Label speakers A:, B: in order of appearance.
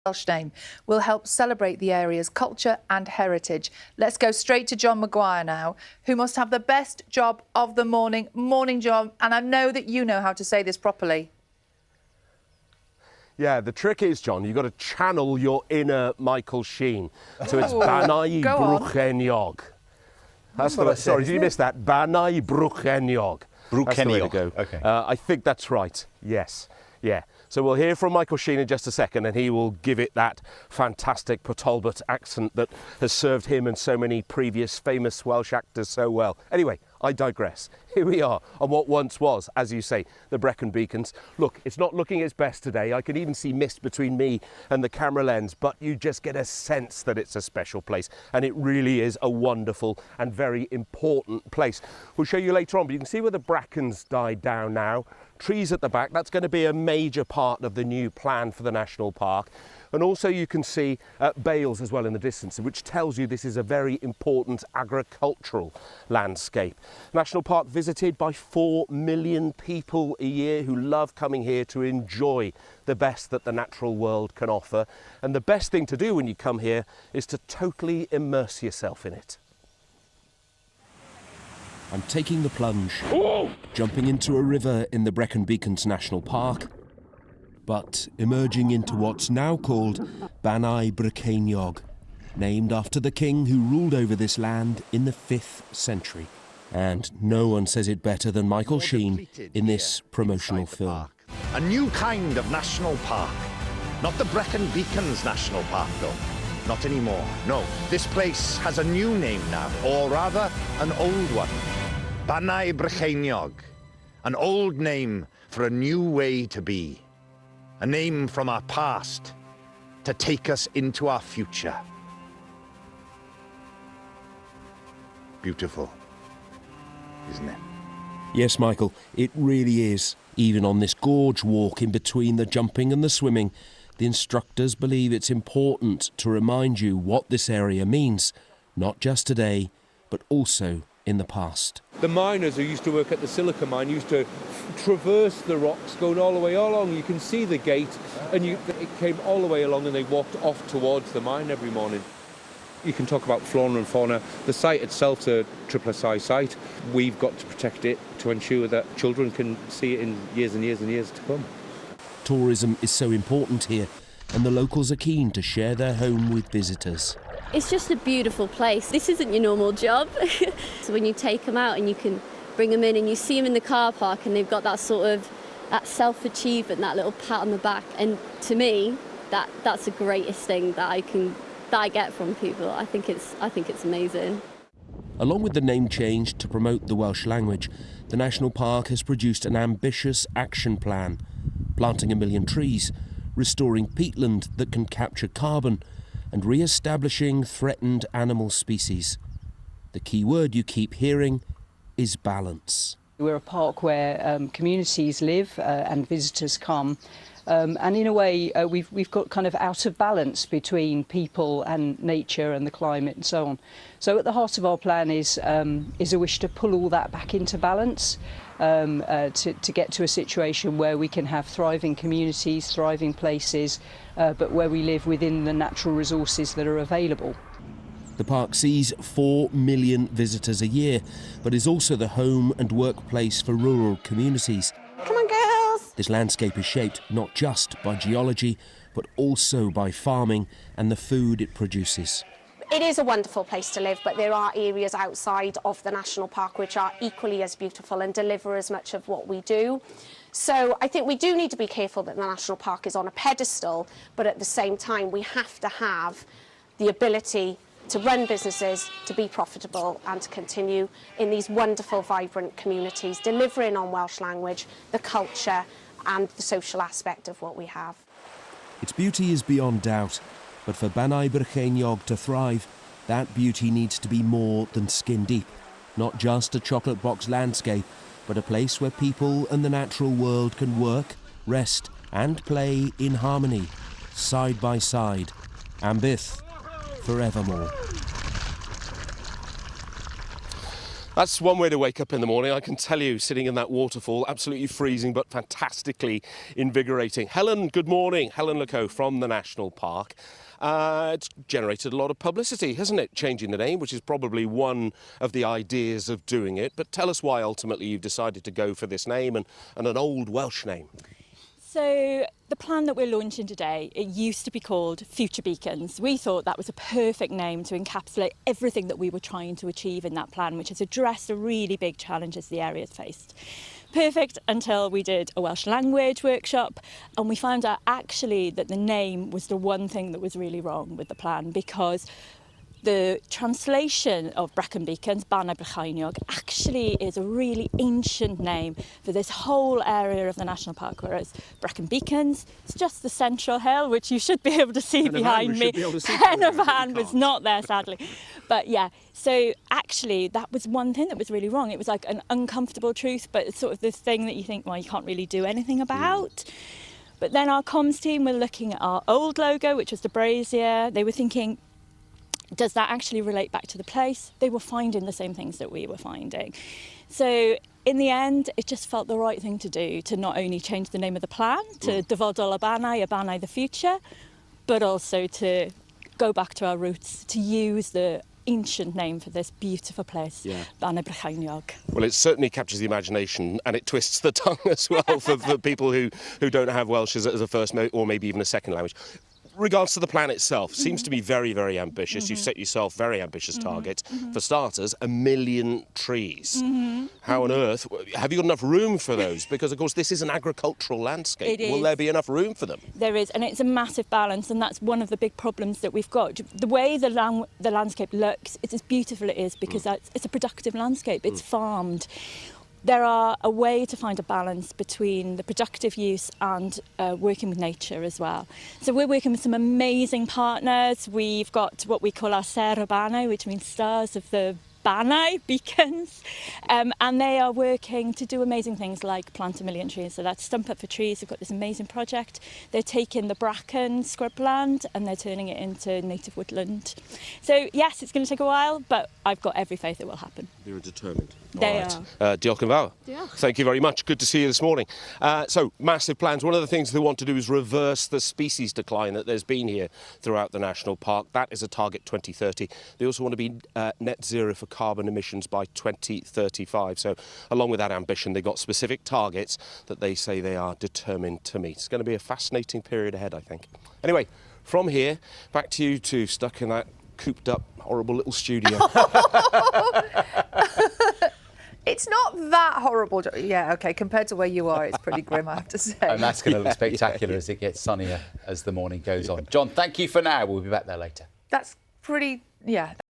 A: Welsh name will help celebrate the area's culture and heritage. Let's go straight to John Maguire now, who must have the best job of the morning. Morning, John, and I know that you know how to say this properly.
B: Yeah, the trick is, John, you've got to channel your inner Michael Sheen. So it's Bannau Brycheiniog. That's what I said. Sorry, did you miss that? Bannau Brycheiniog. That's the way to go.
C: Okay.
B: I think that's right. Yes. Yeah. So we'll hear from Michael Sheen in just a second, and he will give it that fantastic Port Talbot accent that has served him and so many previous famous Welsh actors so well. Anyway, I digress. Here we are on what once was, as you say, the Brecon Beacons. Look, it's not looking its best today. I can even see mist between me and the camera lens, but you just get a sense that it's a special place, and it really is a wonderful and very important place. We'll show you later on, but you can see where the brackens died down now. Trees at the back, that's going to be a major part of the new plan for the national park. And also you can see bales as well in the distance, which tells you this is a very important agricultural landscape. National Park visited by 4 million people a year who love coming here to enjoy the best that the natural world can offer. And the best thing to do when you come here is to totally immerse yourself in it.
D: I'm taking the plunge, jumping into a river in the Brecon Beacons National Park, but emerging into what's now called Bannau Brycheiniog, named after the king who ruled over this land in the 5th century. And no one says it better than Michael Sheen in this promotional film.
C: A new kind of national park. Not the Brecon Beacons National Park, though. Not anymore. No, this place has a new name now, or rather, an old one. Bannau Brycheiniog, an old name for a new way to be. A name from our past to take us into our future. Beautiful, isn't it?
D: Yes, Michael, it really is. Even on this gorge walk in between the jumping and the swimming, the instructors believe it's important to remind you what this area means, not just today, but also in the past.
E: The miners who used to work at the silica mine used to traverse the rocks going all the way along. You can see the gate, and it came all the way along, and they walked off towards the mine every morning. You can talk about flora and fauna. The site itself's a SSI site. We've got to protect it to ensure that children can see it in years and years and years to come.
D: Tourism is so important here, and the locals are keen to share their home with visitors.
F: It's just a beautiful place. This isn't your normal job. So when you take them out and you can bring them in and you see them in the car park and they've got that sort of that self-achievement, that little pat on the back. And to me, that's the greatest thing that I get from people. I think it's amazing.
D: Along with the name change to promote the Welsh language, the National Park has produced an ambitious action plan, planting 1 million trees, restoring peatland that can capture carbon, and re-establishing threatened animal species. The key word you keep hearing is balance.
G: We're a park where communities live and visitors come. And in a way, we've got kind of out of balance between people and nature and the climate and so on. So at the heart of our plan is a wish to pull all that back into balance, to get to a situation where we can have thriving communities, thriving places, but where we live within the natural resources that are available.
D: The park sees 4 million visitors a year, but is also the home and workplace for rural communities.
H: Come on, girls!
D: This landscape is shaped not just by geology, but also by farming and the food it produces.
H: It is a wonderful place to live, but there are areas outside of the national park which are equally as beautiful and deliver as much of what we do. So I think we do need to be careful that the national park is on a pedestal, but at the same time we have to have the ability to run businesses, to be profitable and to continue in these wonderful, vibrant communities, delivering on Welsh language, the culture and the social aspect of what we have.
D: Its beauty is beyond doubt, but for Bannau Brycheiniog to thrive, that beauty needs to be more than skin deep. Not just a chocolate box landscape, but a place where people and the natural world can work, rest and play in harmony, side by side, and byth forevermore.
B: That's one way to wake up in the morning. I can tell you, sitting in that waterfall, absolutely freezing but fantastically invigorating. Helen, good morning. Helen Lecoe from the National Park. It's generated a lot of publicity, hasn't it, changing the name, which is probably one of the ideas of doing it. But tell us why ultimately you've decided to go for this name and an old Welsh name.
I: So the plan that we're launching today, it used to be called Future Beacons. We thought that was a perfect name to encapsulate everything that we were trying to achieve in that plan, which has addressed the really big challenges the area has faced. Perfect until we did a Welsh language workshop and we found out actually that the name was the one thing that was really wrong with the plan, because the translation of Brecon Beacons, Bannau Brycheiniog, actually is a really ancient name for this whole area of the national park, whereas Brecon Beacons, it's just the central hill, which you should be able to see behind me. Pen of Hand was not there, sadly. But yeah, so actually that was one thing that was really wrong. It was like an uncomfortable truth, but it's sort of this thing that you think, well, you can't really do anything about. But then our comms team were looking at our old logo, which was the brazier. They were thinking, does that actually relate back to the place? They were finding the same things that we were finding. So in the end, it just felt the right thing to do, to not only change the name of the plan to Dyfodol y Bannau the future, but also to go back to our roots, to use the ancient name for this beautiful place, Bannau Brycheiniog.
B: Well, it certainly captures the imagination and it twists the tongue as well for people who don't have Welsh as a first or maybe even a second language. Regards to the plan itself, seems to be very, very ambitious. You've set yourself very ambitious targets. For starters, 1 million trees. How on earth have you got enough room for those? Because of course this is an agricultural landscape. Will there be enough room for them?
I: There is, and it's a massive balance, and that's one of the big problems that we've got. The way the landscape looks, it's as beautiful it is because it's a productive landscape. It's farmed. There are a way to find a balance between the productive use and working with nature as well. So we're working with some amazing partners. We've got what we call our Ser Bannau, which means stars of the Bannau Beacons, and they are working to do amazing things like plant 1 million trees. So that's Stump Up for Trees. They've got this amazing project. They're taking the bracken scrubland and they're turning it into native woodland. So yes, it's going to take a while, but I've got every faith it will happen.
B: You're determined.
I: They are.
B: Diolch yn fawr. Thank you very much. Good to see you this morning. So, massive plans. One of the things they want to do is reverse the species decline that there's been here throughout the National Park. That is a target 2030. They also want to be net zero for carbon emissions by 2035. So, along with that ambition, they've got specific targets that they say they are determined to meet. It's going to be a fascinating period ahead, I think. Anyway, from here, back to you two, stuck in that cooped up, horrible little studio.
A: It's not that horrible. Yeah, OK, compared to where you are, it's pretty grim, I have to say.
J: And that's going to look spectacular as it gets sunnier as the morning goes on. John, thank you for now. We'll be back there later.
A: That's pretty, yeah.